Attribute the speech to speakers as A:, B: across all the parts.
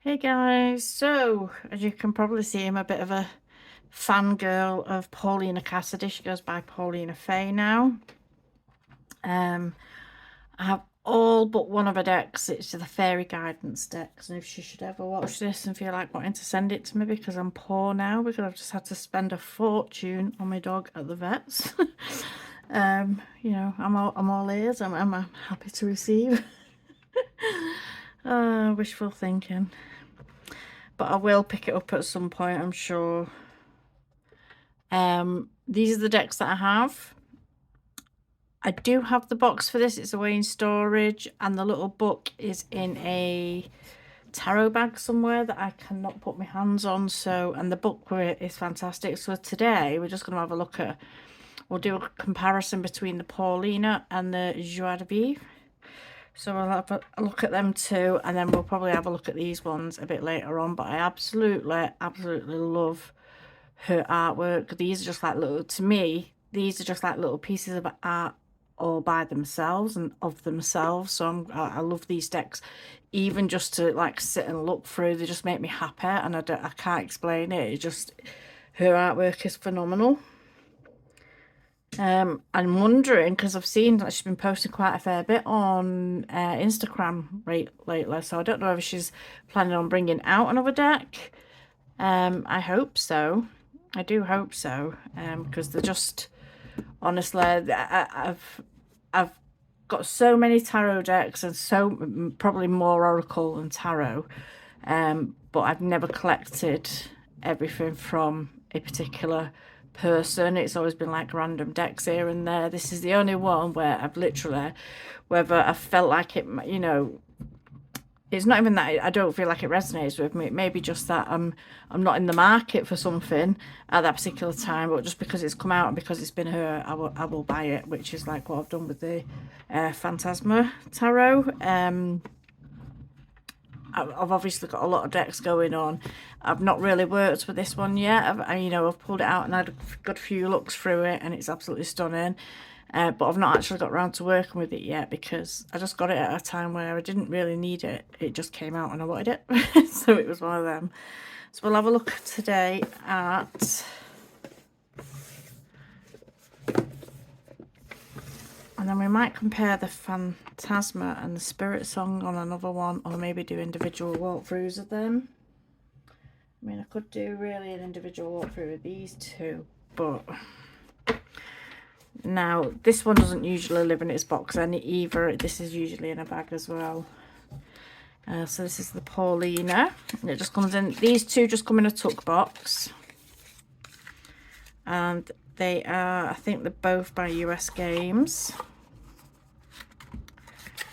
A: Hey guys, so as you can probably see, I'm a bit of a fangirl of Paulina Cassidy. She goes by Paulina Faye now. I have all but one of her decks. It's the fairy guidance decks, and if she should ever watch this and feel like wanting to send it to me because I'm poor now, because I've just had to spend a fortune on my dog at the vets. I'm all ears. I'm happy to receive. Wishful thinking. But I will pick it up at some point, I'm sure. These are the decks that I have. I do have the box for this. It's away in storage, and the little book is in a tarot bag somewhere that I cannot put my hands on. So, and the book is fantastic. So today we're just going to have a look at, we'll do a comparison between the Paulina and the Joie. So we'll have a look at them too, and then we'll probably have a look at these ones a bit later on. But I absolutely love her artwork. These are just like little, to me, these are just like little pieces of art all by themselves and of themselves. So I love these decks, even just to like sit and look through. They just make me happy, and I can't explain it. It's just, her artwork is phenomenal. I'm wondering, because I've seen that she's been posting quite a fair bit on Instagram lately, so I don't know if she's planning on bringing out another deck. I hope so. I do hope so, because they're just, honestly, I've got so many tarot decks and so probably more oracle than tarot, but I've never collected everything from a particular person. It's always been like random decks here and there. This is the only one where I've literally, whether I felt like it, it's not even that I don't feel like it resonates with me. It may be just that I'm not in the market for something at that particular time, but just because it's come out and because it's been her, I will buy it, which is like what I've done with the Phantasma Tarot. I've obviously got a lot of decks going on. I've not really worked with this one yet. I've pulled it out and had a good few looks through it, and it's absolutely stunning. But I've not actually got around to working with it yet because I just got it at a time where I didn't really need it. It just came out and I wanted it. So it was one of them. So we'll have a look today at... And then we might compare the Phantasma and the Spirit Song on another one, or maybe do individual walkthroughs of them. I mean, I could do really an individual walkthrough of these two, but... Now, this one doesn't usually live in its box either. This is usually in a bag as well. So this is the Paulina. It just comes in, these two just come in a tuck box. And they are, I think they're both by USGames.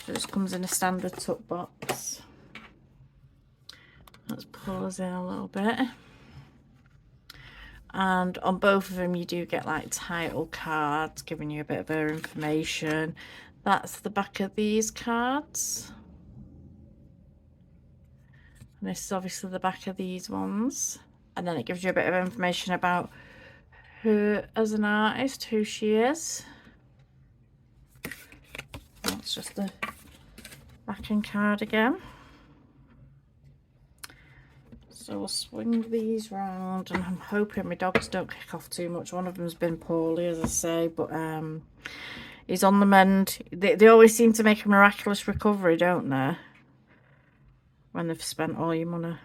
A: So it just comes in a standard tuck box. Let's pull us in a little bit. And on both of them you do get like title cards giving you a bit of their information. That's the back of these cards, and this is obviously the back of these ones, and then it gives you a bit of information about her as an artist, who she is. That's just the backing card again. So we'll swing these round, and I'm hoping my dogs don't kick off too much. One of them's been poorly, as I say, but he's on the mend. They always seem to make a miraculous recovery, don't they? When they've spent all your money.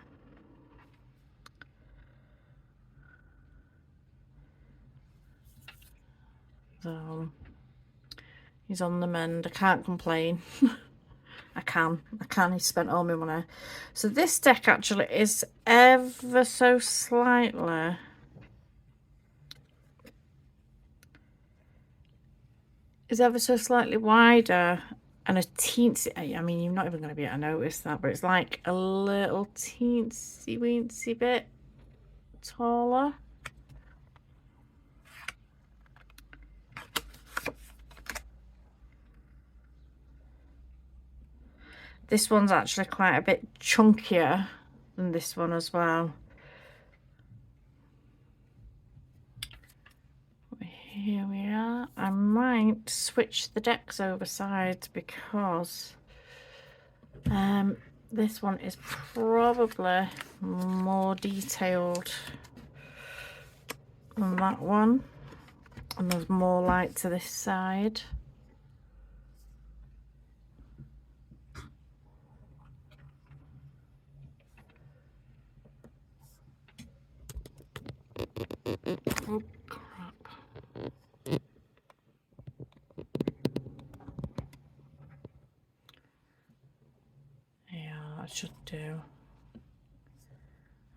A: So he's on the mend. I can't complain. I can. He's spent all my money. So this deck actually is ever so slightly... is ever so slightly wider and a teensy... I mean, you're not even going to be able to notice that, but it's like a little teensy weensy bit taller. This one's actually quite a bit chunkier than this one as well. Here we are. I might switch the decks over sides because this one is probably more detailed than that one, and there's more light to this side. Oh crap. Yeah, that should do.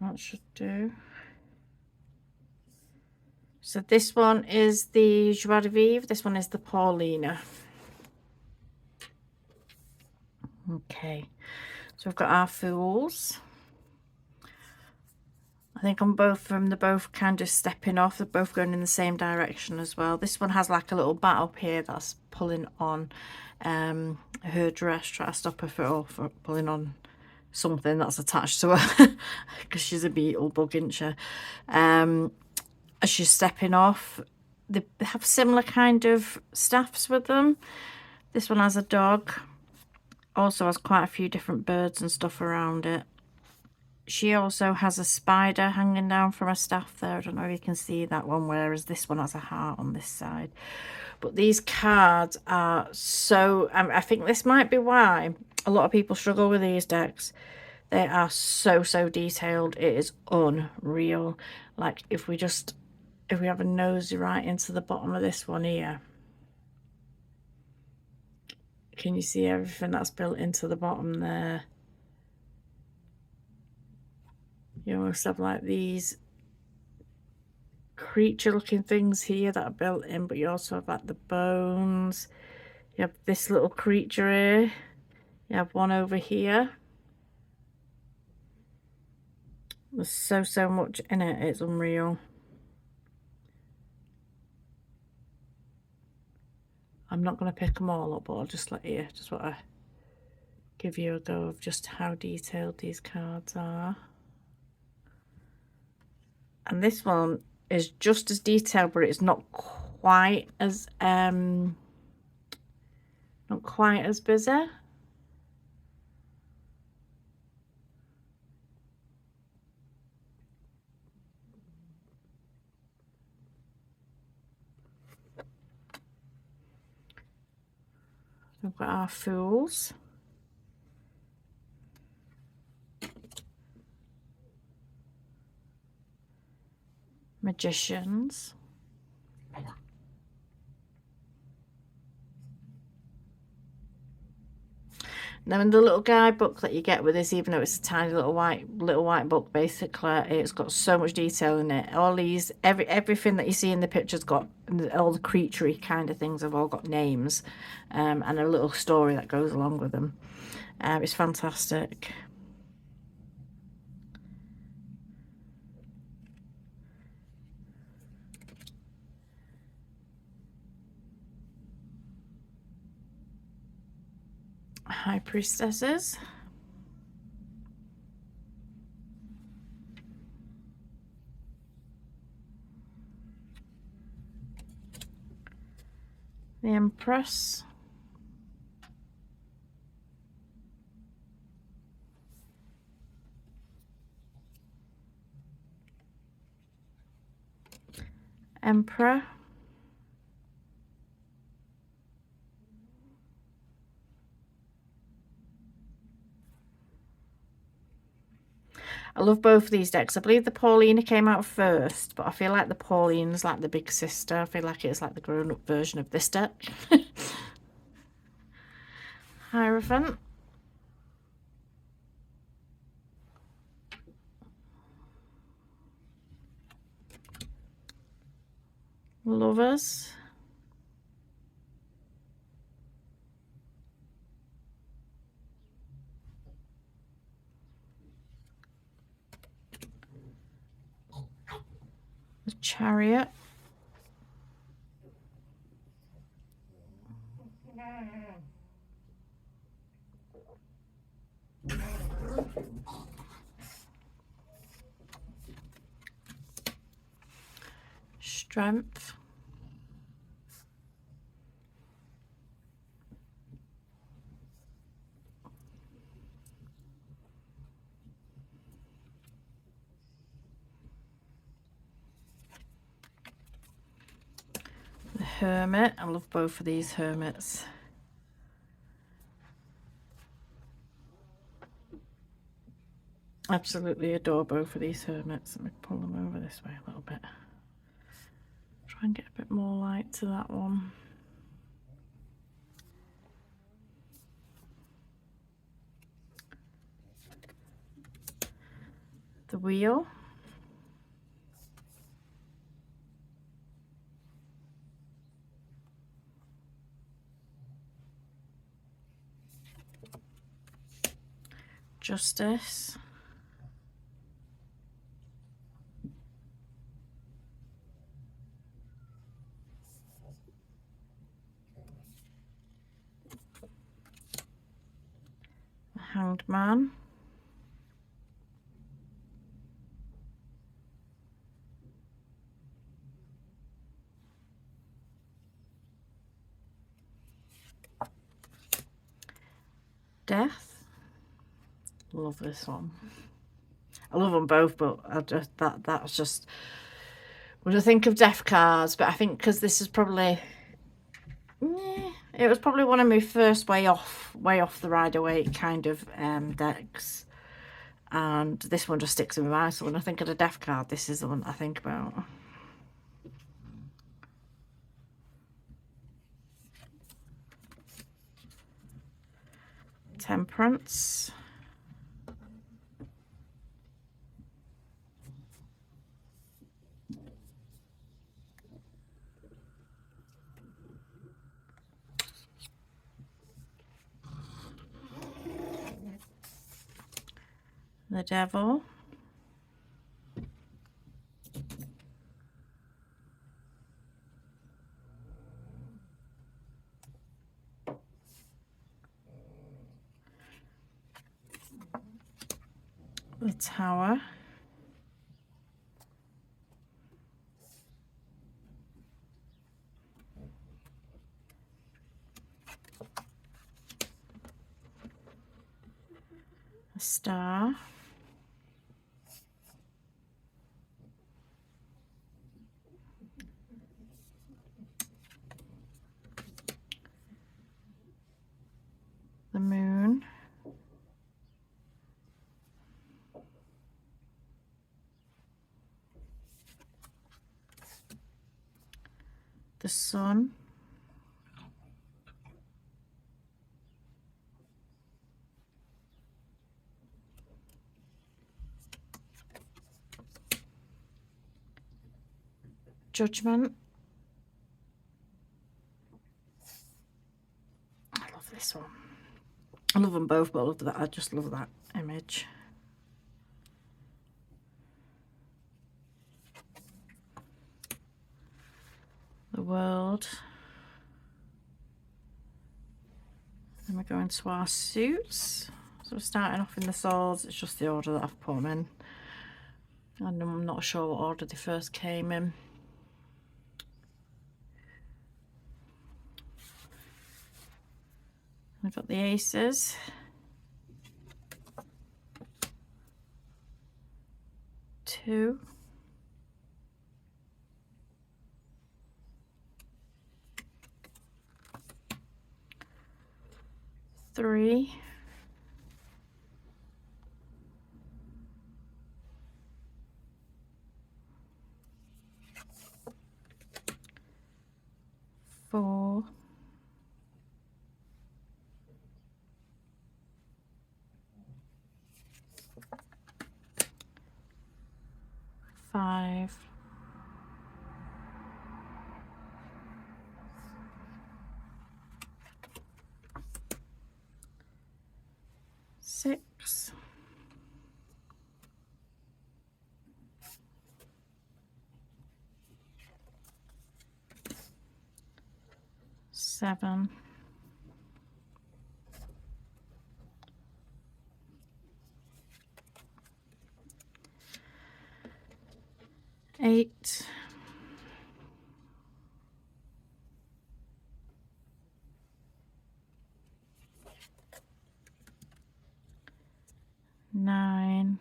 A: That should do. So this one is the Joie de Vivre, this one is the Paulina. Okay, so we've got our Fools. I think on both of them, they're both kind of stepping off. They're both going in the same direction as well. This one has like a little bat up here that's pulling on her dress, trying to stop her for pulling on something that's attached to her because she's a beetle bug, isn't she? As she's stepping off, they have similar kind of staffs with them. This one has a dog, also has quite a few different birds and stuff around it. She also has a spider hanging down from her staff there. I don't know if you can see that one, whereas this one has a heart on this side. But these cards are so... I think this might be why a lot of people struggle with these decks. They are so detailed. It is unreal. Like, if we have a nosy right into the bottom of this one here, can you see everything that's built into the bottom there? You almost have like these creature looking things here that are built in, but you also have like the bones. You have this little creature here. You have one over here. There's so much in it, it's unreal. I'm not going to pick them all up, but I'll just let you, just want to give you a go of just how detailed these cards are. And this one is just as detailed, but it's not quite as busy. We've got our Fools. Magicians. Now in the little guidebook that you get with this, even though it's a tiny little white book, basically, it's got so much detail in it. All these, everything that you see in the picture's got, all the creaturey kind of things have all got names, and a little story that goes along with them. It's fantastic. High Priestesses. The Empress. Emperor. I love both of these decks. I believe the Paulina came out first, but I feel like the Paulina's like the big sister. I feel like it's like the grown-up version of this deck. Hierophant. Lovers. The Chariot. Strength. Hermit. I love both of these hermits. Absolutely adore both of these hermits. Let me pull them over this way a little bit. Try and get a bit more light to that one. The Wheel. Justice. The Hanged Man. Death. Love this one. I love them both, but I just that's just when I think of death cards. But I think because this is probably, it was probably one of my first way off the Rider-Waite kind of decks, and this one just sticks in my mind. So when I think of the death card, this is the one I think about. Temperance. The Devil. The Tower. The Star. The Moon. The Sun. Judgment. I love this one. I love them both, but I love that. I just love that image. The World. Then we're going to our suits. So we're starting off in the swords. It's just the order that I've put them in. And I'm not sure what order they first came in. We've got the aces. Two. Three. Four. Five. Six. Seven. Eight. Nine.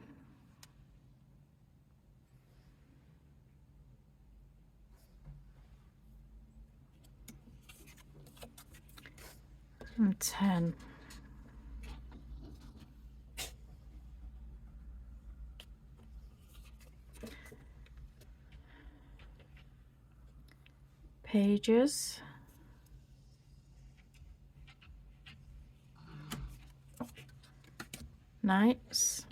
A: and 10. Pages, knights,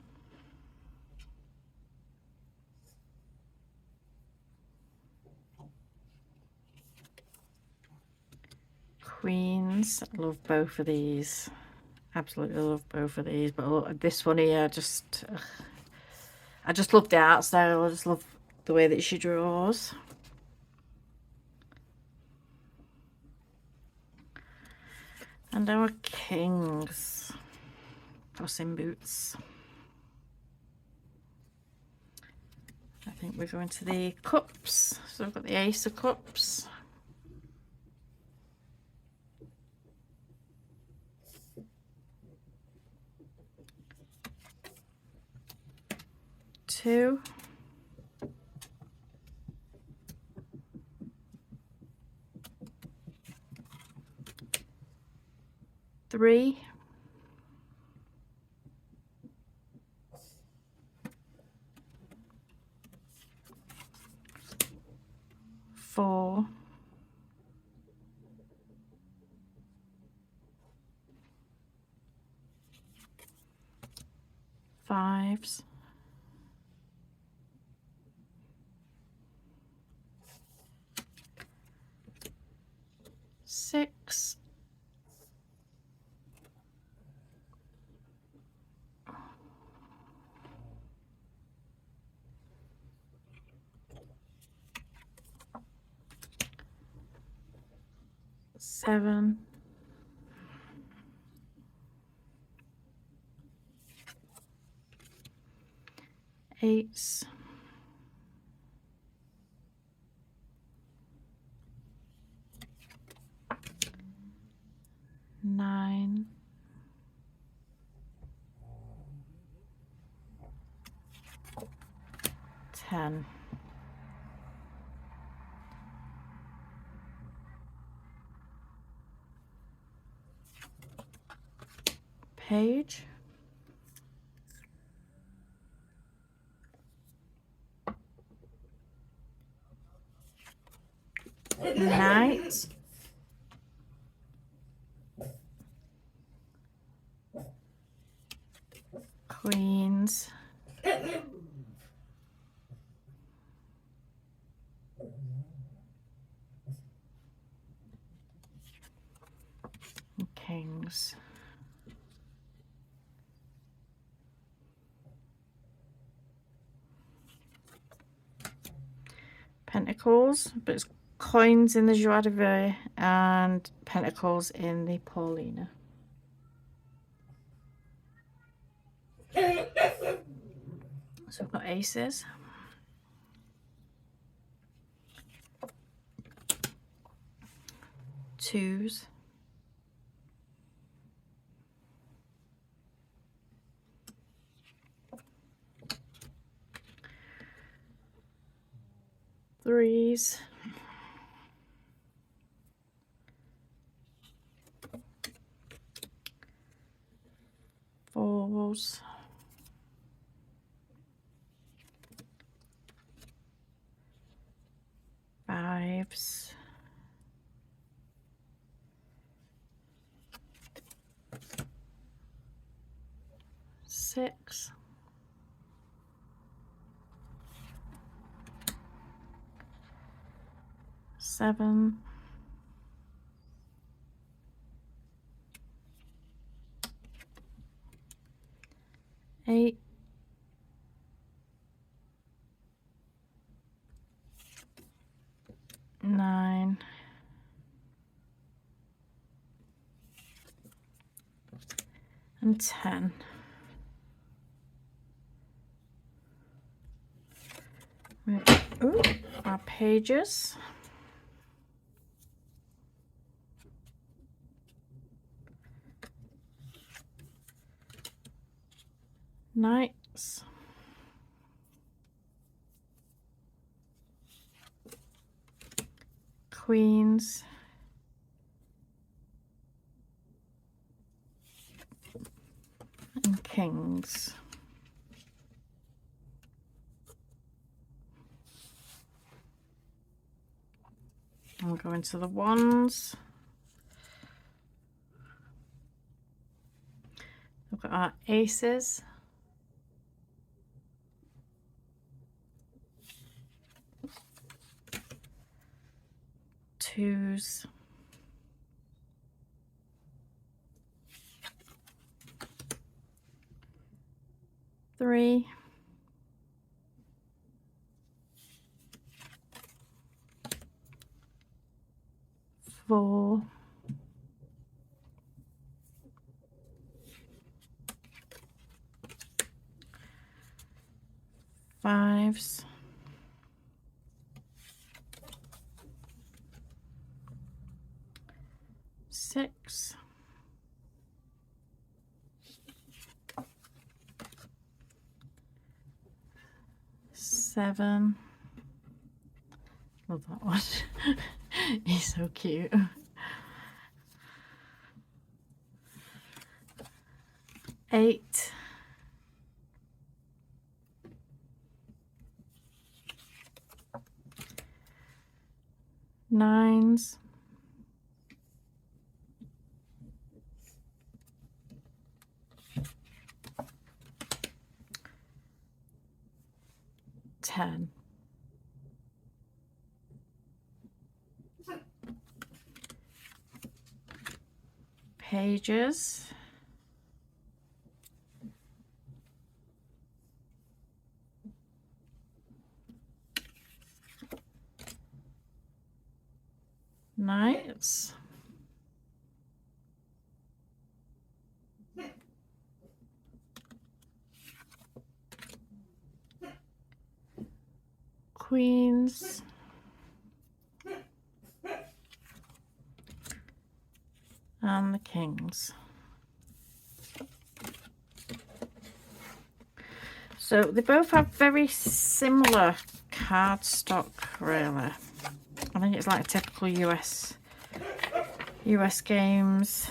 A: queens. I love both of these. Absolutely love both of these. But look, this one here, I just love the art style. I just love the way that she draws. And our kings. Puss in Boots. I think we're going to the cups. So I've got the Ace of Cups. Two. Three. Four. Fives. Six. Seven. Eights. Nine. 10. Page. Knight. Queens. Kings. Pentacles, but it's coins in the Joie de Vivre and pentacles in the Paulina. So we've got aces. Twos. Threes. Fours. Fives. Six. Seven. Eight. Nine. And 10. Ooh, our pages. Knights. Queens. and Kings. I'll go into the Wands. We've got our Aces. Twos. Three. Four. Fives. Six. Seven. Love that one. He's so cute. 8. 9s. 10. Pages. 9s. Queens. And the Kings. So they both have very similar cardstock, really. I think it's like a typical US games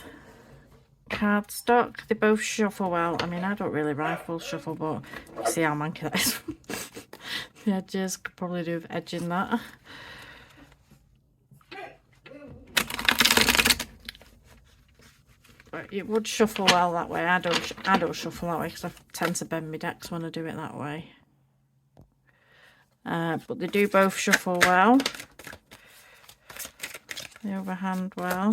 A: cardstock. They both shuffle well. I mean, I don't really rifle shuffle, but see how manky that is. The edges could probably do with edging that. But it would shuffle well that way. I don't shuffle that way because I tend to bend my decks when I do it that way. But they do both shuffle well. They overhand well.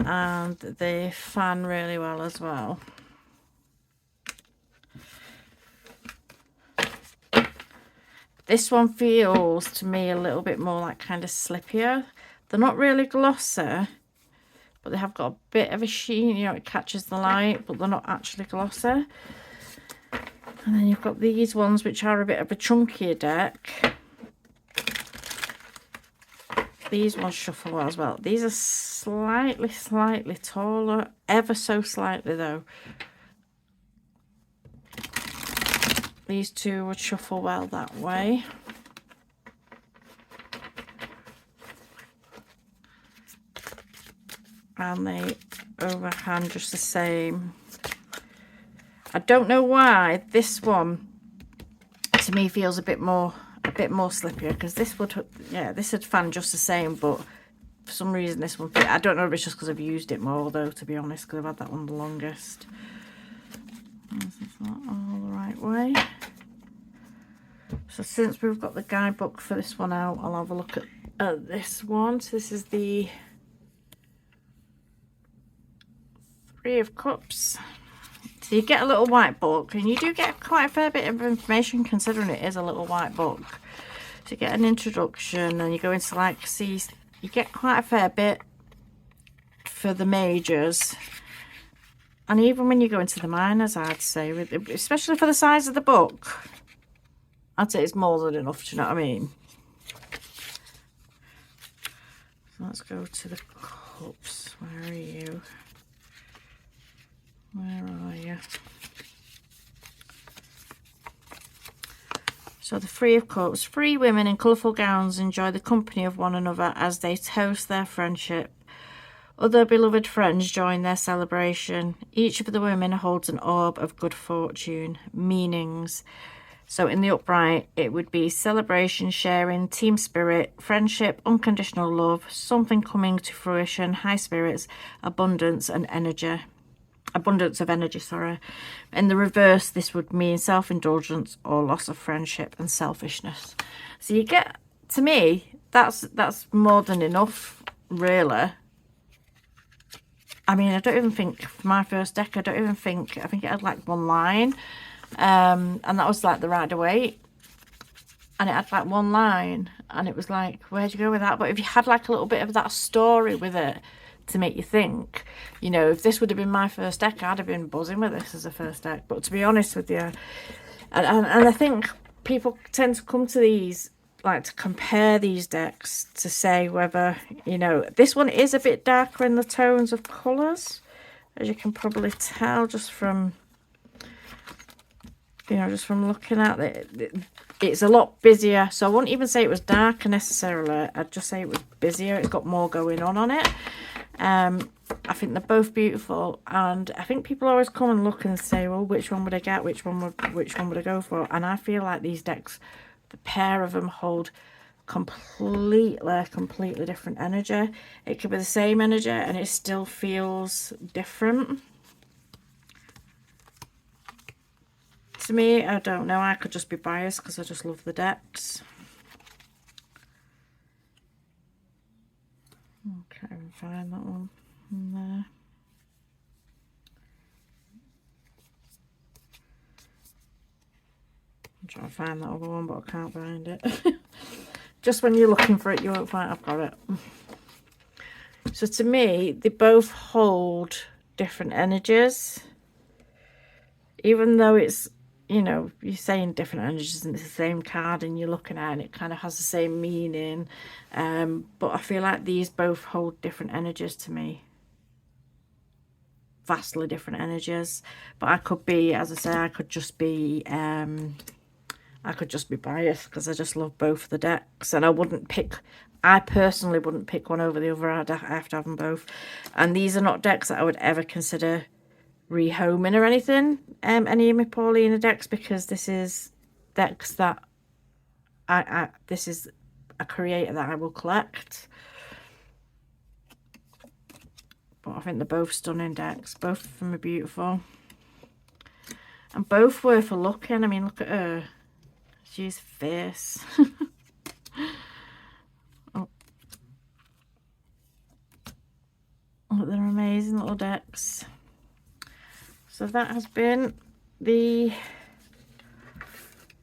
A: And they fan really well as well. This one feels to me a little bit more like kind of slippier. They're not really glossy, but they have got a bit of a sheen, you know, it catches the light, but they're not actually glossy. And then you've got these ones which are a bit of a chunkier deck. These ones shuffle well as well. These are slightly taller, ever so slightly though. These two would shuffle well that way. And they overhand just the same. I don't know why this one to me feels a bit more slippier, because this would, yeah, this would fan just the same, but for some reason this one, I don't know if it's just because I've used it more though, to be honest, because I've had that one the longest. This is not all the right way. So since we've got the guidebook for this one out, I'll have a look at this one. So this is the Three of Cups. So you get a little white book, and you do get quite a fair bit of information considering it is a little white book. So you get an introduction, and you go into like, see, you get quite a fair bit for the majors. And even when you go into the minors, I'd say, especially for the size of the book, I'd say it's more than enough, do you know what I mean? So let's go to the cups. Where are you? Where are you? So the Three of Cups. 3 women in colourful gowns enjoy the company of one another as they toast their friendship. Other beloved friends join their celebration. Each of the women holds an orb of good fortune. Meanings. So in the upright, it would be celebration, sharing, team spirit, friendship, unconditional love, something coming to fruition, high spirits, abundance and energy. Abundance of energy, sorry. In the reverse, this would mean self-indulgence or loss of friendship and selfishness. So you get, to me, that's more than enough, really. I mean, I don't even think, for my first deck, I think it had like one line. And that was like the Rider-Waite. And it had like one line. And it was like, where'd you go with that? But if you had like a little bit of that story with it to make you think, you know, if this would have been my first deck, I'd have been buzzing with this as a first deck. But to be honest with you, and I think people tend to come to these, like to compare these decks to say whether, you know, this one is a bit darker in the tones of colours, as you can probably tell just from, you know, just from looking at it. It's a lot busier. So I wouldn't even say it was darker necessarily. I'd just say it was busier. It's got more going on it. I think they're both beautiful, and I think people always come and look and say, well, which one would I get? Which one would I go for? And I feel like these decks, the pair of them hold completely different energy. It could be the same energy and it still feels different. To me, I don't know. I could just be biased because I just love the decks. Okay, find that one in there. I'm trying to find that other one, but I can't find it. Just when you're looking for it, you won't find it. I've got it. So to me, they both hold different energies. Even though it's, you know, you're saying different energies and it's the same card and you're looking at it and it kind of has the same meaning. But I feel like these both hold different energies to me. Vastly different energies. But I could be, as I say, I could just be biased because I just love both the decks, and I personally wouldn't pick one over the other. I have to have them both. And these are not decks that I would ever consider rehoming or anything, any of my Paulina decks, because this is decks that this is a creator that I will collect. But I think they're both stunning decks. Both of them are beautiful. And both worth a look in. I mean, look at her. She's fierce. Oh. Oh, they're amazing little decks. So that has been the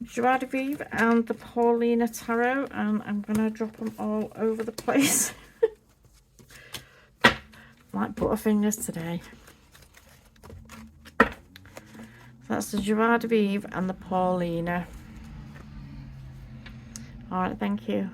A: Joie, Vivre and the Paulina Tarot, and I'm going to drop them all over the place. Like butterfingers today. So that's the Joie, Vivre and the Paulina. Alright, thank you.